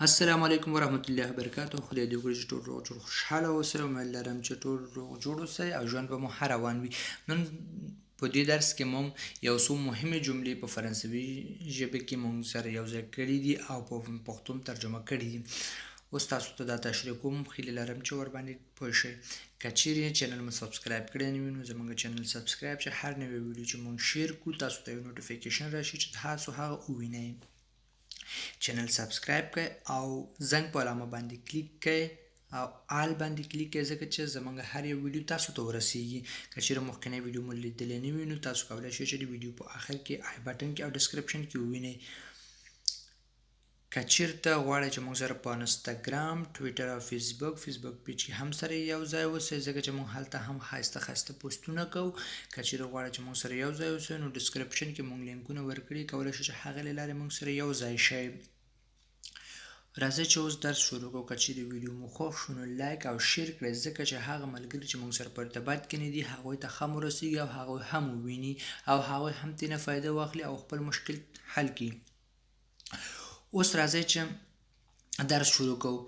السلام علیکم ورحمت الله وبرکاته. خدای دې وکړي چې ټول روغ جوړ خوشحاله اوسئ. امید لرم چې ټول روغ جوړ اوسئ او ژوند به مو ښه روان وي. نن په دې درس کې موږ یو څو مهمې جملې په فرانسوي ژبه کې موږ سره یوځای کړي دي او په پښتو ترجمه کړي دي. اوس تاسو ته دا تشریح کوم، هیله لرم چې ورباندې پوه شئ. که چیرې چینل مو سبسکرایب کړی نه وي نو زموږ چینل سبسکرایب چې هر نوی ویډیو چې موږ شیر کړو تاسو ته یو نوټیفیکیشن راشي چې تاسو هغه ووینئ. چینل سبسکرایب کړئ او زنګ په علامه باندې کلیک کړئ او آل باندې کلیک کړئ ځکه چې زموږ هر یو ویډیو تاسو ته ورسیږي. که چیرې مخکنی ویډیو مو لیدلی نه وي نو تاسو کولی شئ چې د ویډیو په آخر کې آی بټن کې او ډسکرپشن کې ووینئ. که چیرته غواړئ چې موږ سره په انستګرام، ټویټر او فیسبوک پیج کې هم سره یو ځای اوسئ ځکه چې موږ هلته هم ښایسته پوسټونه کوو. که چیرې غواړئ چې موږ سره یو ځای اوسئ نو ډسکرپشن کې موږ لینکونه ورکړي، کولی شئ چې هغې له لارې موږ سره یو ځای شئ. راځئ چې اوس درس شروع کړو. که چیرې ویډیو مو خوښ شو نو لایک او شیر کړئ ځکه چې هغه ملګري چې موږ سره په ارتباط کې نه دي هغوی ته هم ورسیږي او هغوی هم وویني او هغوی هم ترېنه فایده واخلي او خپل مشکل حل کړي. اوس راځئ چې درس شروع کوو.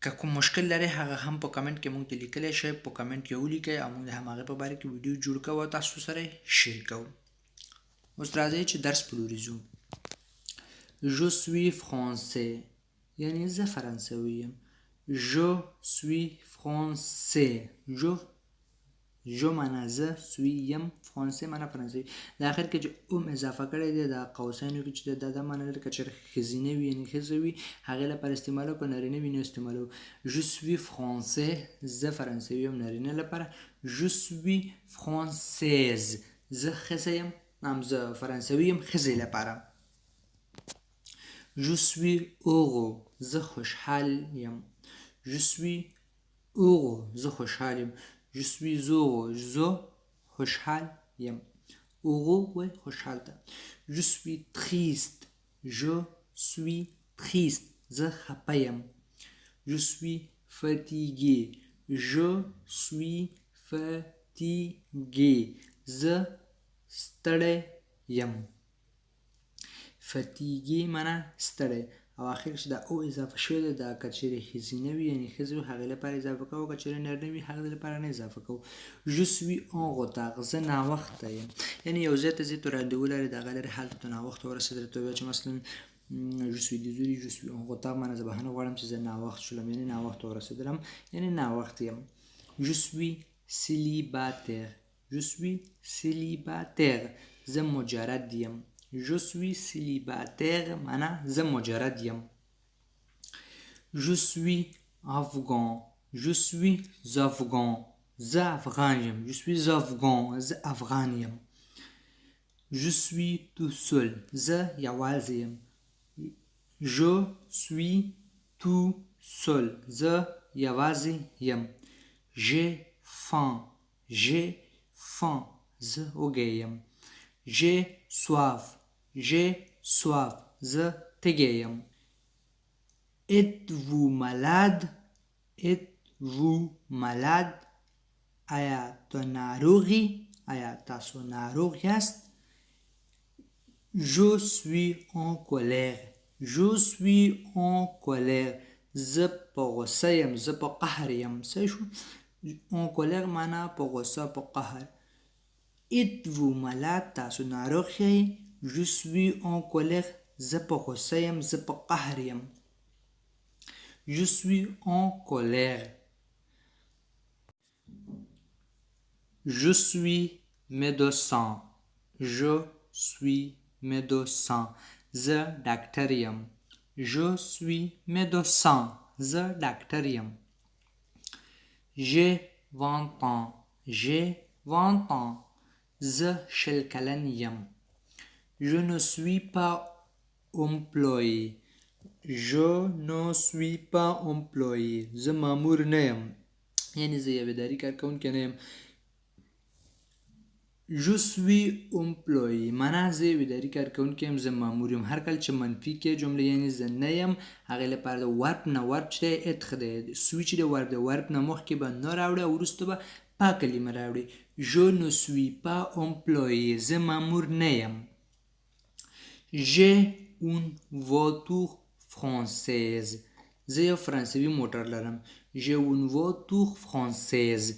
که کوم مشکل لرئ هغه هم په کمنټ کې موږ ته لیکلی شئ، په کمنټ کې ولیکئ او موږ د هماغې په باره کې ویډیو جوړ کوو او تاسو سره شیر کوو. اوس راځئ چې درس په لوري ځو. Je suis français یعنې زه فرانسوي یم. Je suis français. جو معنا زه، سوی یم، فرانسې معنا فرانسوي. د آخر کې چې اوم اضافه کړی دی د قوسینو کې چې دا معنا لري که چېرې ښځینه وي یعنې ښځه وي هغې لپاره استعمالوو، که نارینه وي نو استعمالوو. Je suis français زه فرانسوي یم نارینه لپاره. Je suis française زه ښځه یم زه فرانسوي یم ښځې لپاره. Je suis heureux زه خوشحال یم. Je suis heureux زه خوشحال یم. Je suis heureux زه خوشحال یم. heureux وای خوشحال ته. Je suis triste je suis triste زه خفه یم. Je suis fatigué je suis fatigué زه ستړی یم. fatigué معنا ستړی او آخر چې دا او اضافه شوی دی دا که چیرې ښځینه وي یعنې ښځه وي هغې لپاره اضافه کوو، که چیرې نارینه وي هغې لپاره نه اضافه کوو. Je suis en retard زه ناوخته یم یعنې یو ځای ته ځې ته راندوو لرې د هغه لرې هلته ته ناوخته ورسېدلی ته ووایه چې مثلا je suis désolé je suis en retard معنا زه بهانه غواړم چې زه ناوخت شولم یعنې ناوخته ورسېدلم یعنې ناوخت یم. Je suis célibataire je suis célibataire زه مجرد یم. Je suis célibataire معنا زه مجرد یم. Je suis afghan je suis afghan زه افغان یم. Je suis afghan زه افغان یم. Je suis tout seul زه یوازې یم. Je suis tout seul زه یوازې یم. J'ai faim زه وږی یم. J'ai soif زه تږی یم. Êtes-vous malade آیا ته ناروغ آیا تاسو ناروغ یاست. Je suis en colère زه په غصه یم زه په قهر یم. صحیح شو. en colère معنا په غصه په قهر. Êtes-vous malade تاسو ناروغ یئ. Je suis en colère زه په غصه یم زه په قهر یم. Je suis en colère. Je suis médecin زه ډاکټر یم. Je suis médecin زه ډاکټر یم. J'ai 20 ans زه 20 کلن یم. Je ne suis pas employé زه مامور نه یم یعنې زه یو اداري کارکوونکی نه یم. Je suis employé معنا زه یو اداري کارکوونکی یم زه مامور یم. هر کله چې منفي کې جمله یعنې زه نه یم هغې لپاره د ورب نه ورب چې دی اتخ دی سوي چې دی ورب د ورب نه مخکې به نه راوړي او وروسته به pas کلمه راوړي. Je ne suis pas employé زه مامور نه یم. J'ai une voiture française. زه یو فرانسوي موټر لرم. j'ai une voiture française.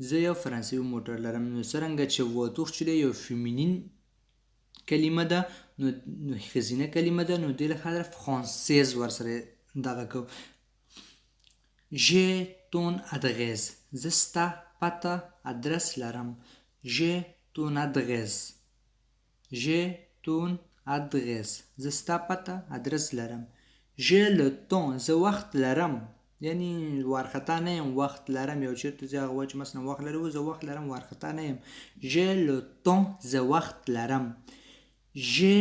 زه یو فرانسوي موټر لرم. نو څرنګه چې voiture چې دی یو فیمینین کلمه ده، نو ښځینه کلمه ده، نو دې لپاره فرانسیز ورسره دغه کو. j'ai ton adresse. زه ستا پته ادرس لرم. j'ai ton adresse. j'ai ton adresse. زه ستا پته ادرس لرم. j'ai le temps. زه وخت لرم، یعنی وارخطا نه یم، وخت لرم. یو چېرته ځې هغه وایي چې مثلا وخت لرو، زه وخت لرم، وارخطا نه یم. j'ai le temps. زه وخت لرم. j'ai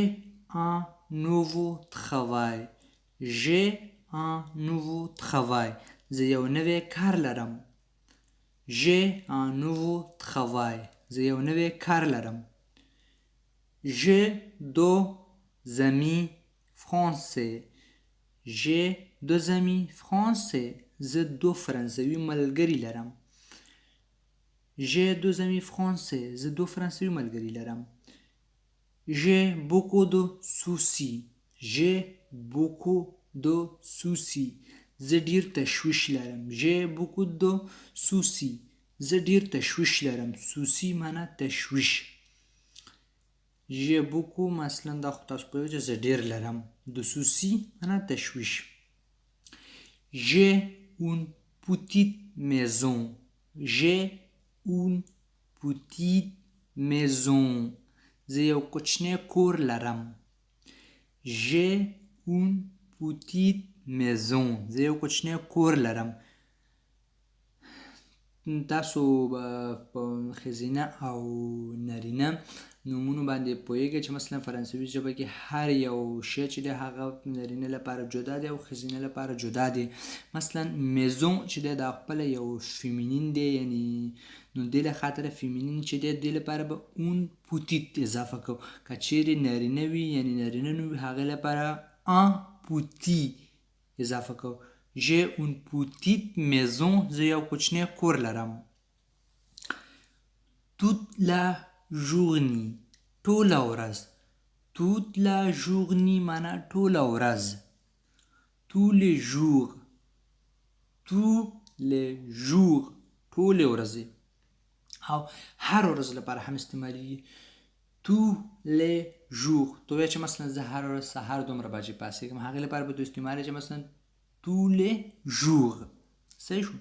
un nouveau travail. j'ai un nouveau travail. زه یو نوی کار لرم. j'ai un nouveau travail. زه یو نوی کار لرم. j'ai deux amis français. j'ai deux amis français. زه دو فرانسوي ملګري لرم. j'ai deux amis français. زه دو فرانسوي ملګري لرم. j'ai beaucoup de soucis. j'ai beaucoup de soucis. زه ډیر تشویش لرم. j'ai beaucoup de soucis. زه ډیر تشویش لرم. soucis معنا تشویش. j'ai beaucoup مثلا دا خو تاسو پوهیږئ چې زه ډیر لرم. de soucis معنا تشویش. j'ai une petite maison. j'ai une petite maison. زه یو کوچنی کور لرم. j'ai une petite maison. زه یو کوچنی کور لرم. تاسو په ښځینه او نارینه نومونو باندې پوهیږئ چې مثلا فرانسوي ژبه کې هر یو شی چې دی هغه نارینه لپاره جدا دی او ښځینه لپاره جدا دی. مثلا میزون چې دی دا خپله یو فیمینین دی، یعنی نو دې له خاطره فیمینین چې دی دې لپاره به اون پوتیت اضافه کوو. که چیرې نارینه وي یعنی نارینه نوم وي هغې لپاره ان پوتی اضافه کوو. j'ai une petite maison. زه یو کوچنی کور لرم. toute la journée. ټوله ورځ. toute la journée معنا ټوله ورځ. tous les jours. tous les jours. ټولې ورځې. او هر ورځ لپاره هم استعمالیږي. tous les jours. تو وایه چې مثلا زه هر ورځ سهار دومره بجې پاڅېږم، هغې لپاره به تو استعمالوي چې مثلا tous les jours. صحیح شو.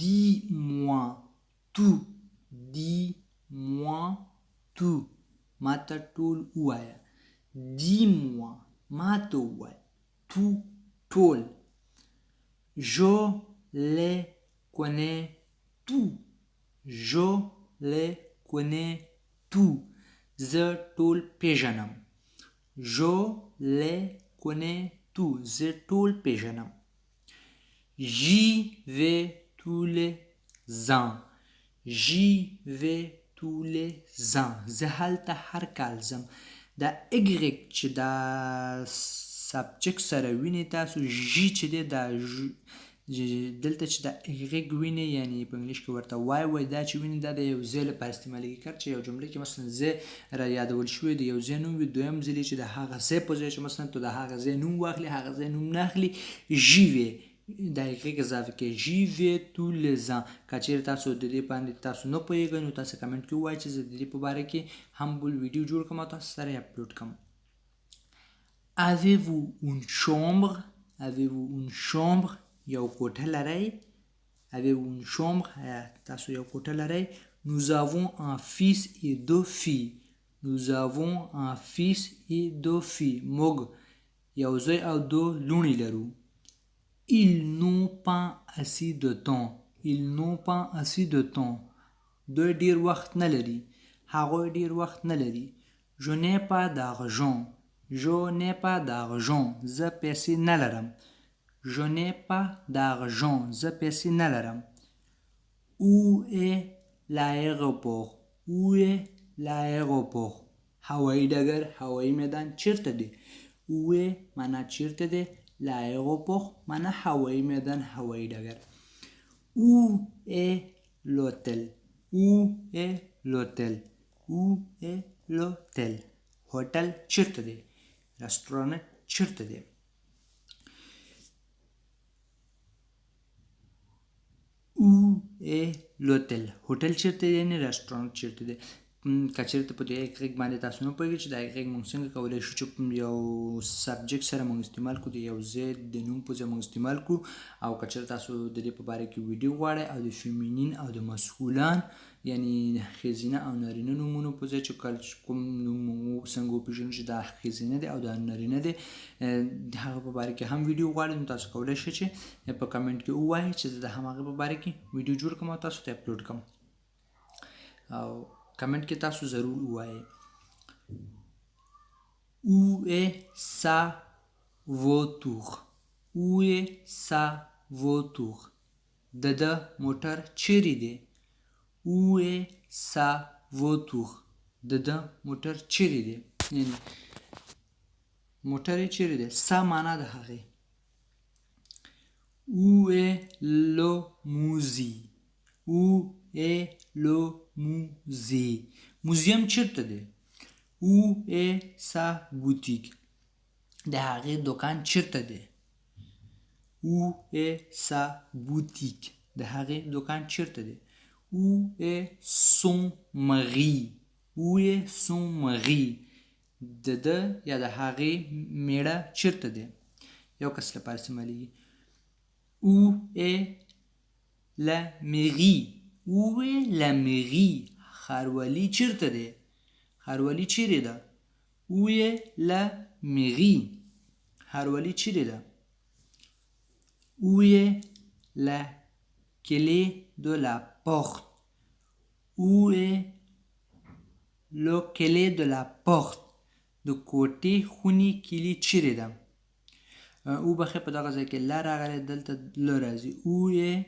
dis-moi tout. dis-moi tout. ما ته ټول ووایه. dis-moi ما ته ووایه. tout ټول. je les connais tout. je les connais tout. زه ټول پیژنم. je les connais tout. زه ټول پیژنم. j'y vais tous les ans. j'y vais tous les ans. زه هلته هر کال ځم. دا اګریک چې دا سبجکت سره ویني تاسو، ژي چې دی دا دلته چې دا اګریک ویني یعنی په انګلیش کې ورته وای دا چې ویني دا د یو ځای لپاره استعمالیږي. کله چې یو جمله کې مثلا ځای را یادول شوی د یو ځای نوم وي، دویم ځل چې د هغه ځای په ځای چې مثلا تو د هغه ځای نوم واخلي هغه ځای نوم نه اخلي، ژي وي دا اګریک اضافه کوي. j'y vais tous les ans. که چیرې تاسو د دې باندې تاسو نه پوهیږئ نو تاسو کمنټ کې ووایئ چې زه د دې په باره کې هم بل ویډیو جوړ کړم او تاسو سره یې اپلوډ کړم. avez-vous une chambre. avez-vous une chambre. یو کوټه لرئ. avez-vous une chambre. تاسو یو کوټه لرئ. nous avons un fils et deux filles. nous avons un fils et deux filles. موږ یو زوی او دو لوڼې لرو. ils n'ont pas assez de temps. ils n'ont pas assez de temps. دوی ډیر وخت نه لري. هغوی ډیر وخت نه لري. je n'ai pas d'argent. je n'ai pas d'argent. زه پیسې نه لرم. je n'ai pas d'argent. زه پیسې نه لرم. où est l'aéroport. où est l'aéroport. هوایي ډګر، هوایي میدان چیرته دی. où est معنا چیرته دی. l'aéroport معنا هوایي میدان، هوایي ډګر. où est l'hôtel. où est l'hôtel. où est l'hôtel. هوټل چیرته دی. رستورانت چیرته دی. est l'hôtel هوټل چیرته دی یعنې رسټورانټ چیرته دی که چېرته په دې غږ باندې تاسو نه پوهېږئ چې دا غږ موږ څنګه کولی شو چې یو سبجیکټ سره موږ استعمال کړو د یو ځای د نوم په ځای موږ استعمال کړو او که چېرته تاسو د دې په باره کې ویډیو غواړئ او د فیمینین او د مسکولان یعنی ښځینه او نارینه نومونو په ځای چې کوم نوم موږ څنګه وپېژنو چې دا ښځینه دی او دا نارینه دی د هغه په باره کې هم ویډیو غواړئ نو تاسو کولی شئ چې په کمنټ کې ووایئ چې زه د همغې په باره کې ویډیو جوړ کړم او تاسو ته اپلوډ کړم او کمنټ کې تاسو ضرور ووایئ Où est sa voiture? Où est sa voiture? د موټر چیرې دی Où est sa voiture? د موټر چیرې دی یعنی موټر یې چیرې دی سا معنا د هغې Où est le musée? Où est le musée? موزیم چیرته دی Où est sa boutique? د هغې دوکان چیرته دی Où est sa boutique? د هغې دوکان چیرته دی Où est son mari? Où est son mari? د یا د هغې میړه چیرته دی یو کس لپاره استعمالیږي Où est la mairie? Où est la mairie? ښاروالي چیرته دی ښاروالي چیرې ده Où est la mairie? ښاروالي چیرې ده Où est la clé de la porte? Où est le clé de la porte? د کوټې خونې کلي چیرې ده او بخې په دغه ځای کې لا راغلی دلته له راځي Où est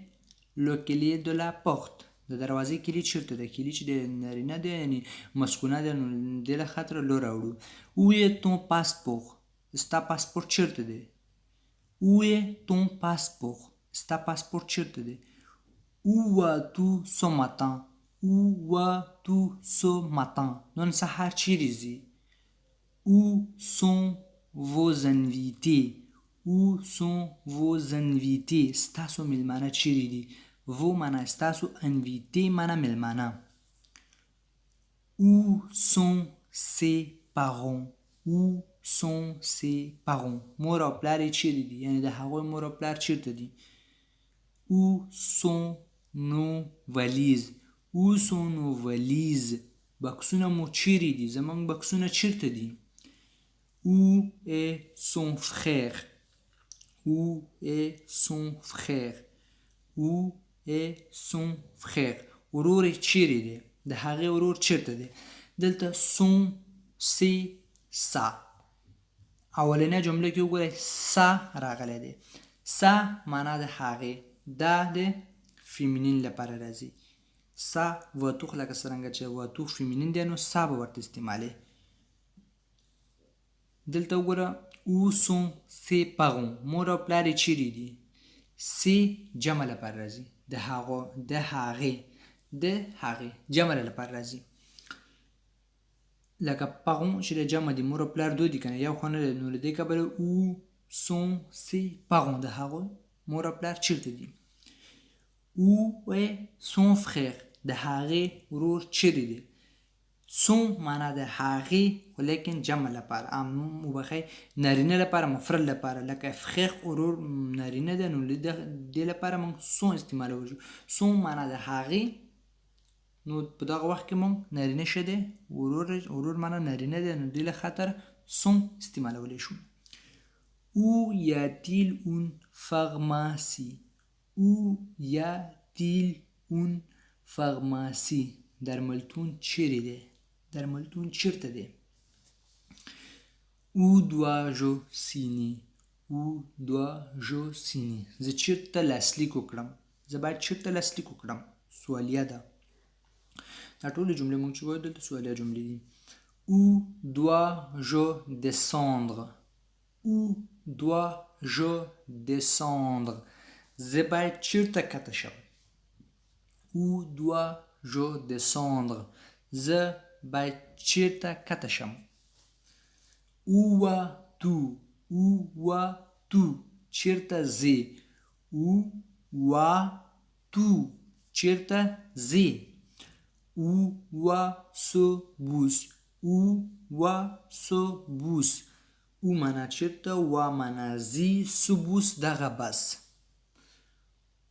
le clé de la porte? د دروازې کلي چیرته ده کلي چې د نارینه دی یعنې مسکونه دی نو دې له خاطره لو راوړو Où est ton passeport? ستا پاسپورټ چیرته دی Où est ton passeport? ستا پاسپورټ چیرته دی Où vas-tu ce matin? Où vas-tu ce matin? نن سهار چیرې ځې Où sont vos invités? Où sont vos invités? ستاسو میلمانه چیرې دي Vos معنا ستاسو انویټې معنا میلمانه Où sont ses parents? Où sont ses parents? مور او پلار یې چیرې دي یعنې د هغوی مور او پلار چیرته دي Où sont nos valises? Où sont nos valises? بکسونه مو چیرې دي زموږ بکسونه چیرته دي Où est son frère? Où est son frère? Où est son frère? ورور یې چیرې دی د هغې ورور چیرته دی دلته son c'est ça اولنۍ جمله کې وګورئ سا راغلی دی سا معنا د هغې دا د فیمینین لپاره راځي سا واتوخ لکه څرنګه چې واتوخ فیمینین دی نو سا به ورته استعمالوي دلته وګوره Où sont ses parents? مور او پلار یې چیرې دي سی جمع لپاره راځي د هغو د هغې جمع لپاره راځي لکه پغون چې د جمع دي مور او پلار دوی دي که نه یو خو نه دی نو له دې کبله Où sont ses parents? د هغو مور او پلار چیرته دي Où est son frère? د هغې ورور چیرې دی son معنا د هغې خو لیکن جمع لپاره وبخئ نارینه لپاره مفرد لپاره لکه فخیخ ورور نارینه ده نو دې لپاره موږ son استعمالولی شو son معنا د هغې نو په دغه وخت کې موږ نارینه شه دی ورور معنا نارینه ده نو دې له خاطره son استعمالولی شو Où y a-t-il une pharmacie? Où y a-t-il une pharmacie? درملتون چیرې دی درملتون چیرته دی Où dois-je signer? Où dois-je signer? زه چیرته لاسلیک وکړم زه باید چیرته لاسلیک وکړم سوالیه ده دا ټولې جملې موږ چې وایو دلته سوالیه جملې دي Où dois-je descendre? Où dois-je descendre? زه باید چیرته کته شم Où dois-je descendre? زه باید چیرته کته شم Où vas-tu? Où vas-tu? چیرته ځې Où vas-tu? چیرته ځې اووسوبوس اووسوبوس او معنا چیرته و معنا ځي سوبوس دغه بس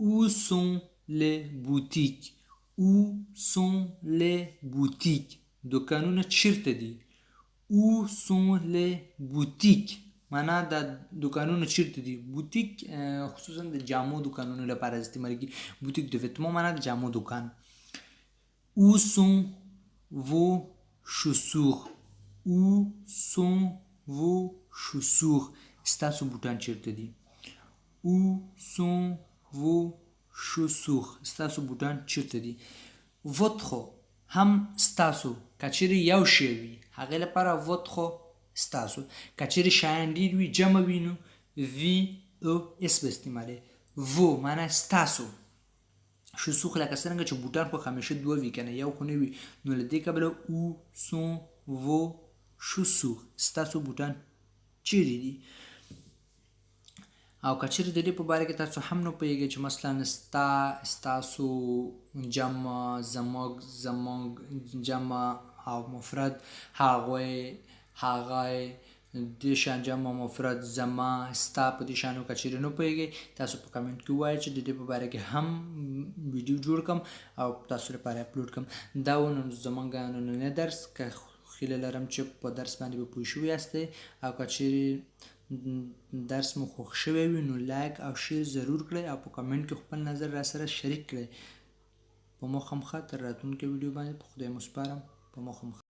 Où sont les boutiques Où sont les boutiques دکانونه چیرته دي Où sont les boutiques معنا د دکانونه چیرته دي بوتیک خصوصا د جامو دکانونو لپاره استعمال کیږي بوتیک د ویتمو معنا د جامو دکان Où sont vos chaussures Où sont vos chaussures ستاسو بوټان چیرته دي Où sont vos chaussures ستاسو بوټان چیرته دي votre هم ستاسو کچېرې یو شی وي هغې لپاره votre ستاسو کچېرې شیان ډېر وي جمع وي نو وي او اس به استعمالوي وو معنا ستاسو شوسوخ لکه څرنګه چې بوټان خو همیشه دوه وي که نه یو خو نه وي نو له دې کبله او سون وو شوسوخ ستاسو بوټان چیرې دي او که چیرې د دې په باره کې تاسو هم نه پوهېږئ چې مثلا ستا ستاسو جمع زموږ زموږ جمع او مفرد هغوی هغی دې شان جمع مفرد زما ستا په دې شانو که چیرې نه پوهېږئ تاسو په کمنټ کې ووایئ چې د دې په باره کې هم ویډیو جوړ کړم او تاسو لپاره اپلوډ کړم دا و نو زموږ نننی درس که هیله لرم چې په درس باندې به پوه شوي یاستئ او که چیرې درس مو خوښ شوی وي نو لایک او شیر ضرور کړئ او په کمنټ کې خپل نظر را سره شریک کړئ په مخه مخه تر راتلونکي ویډیو باندې په خدای مو سپارم په مخه مخه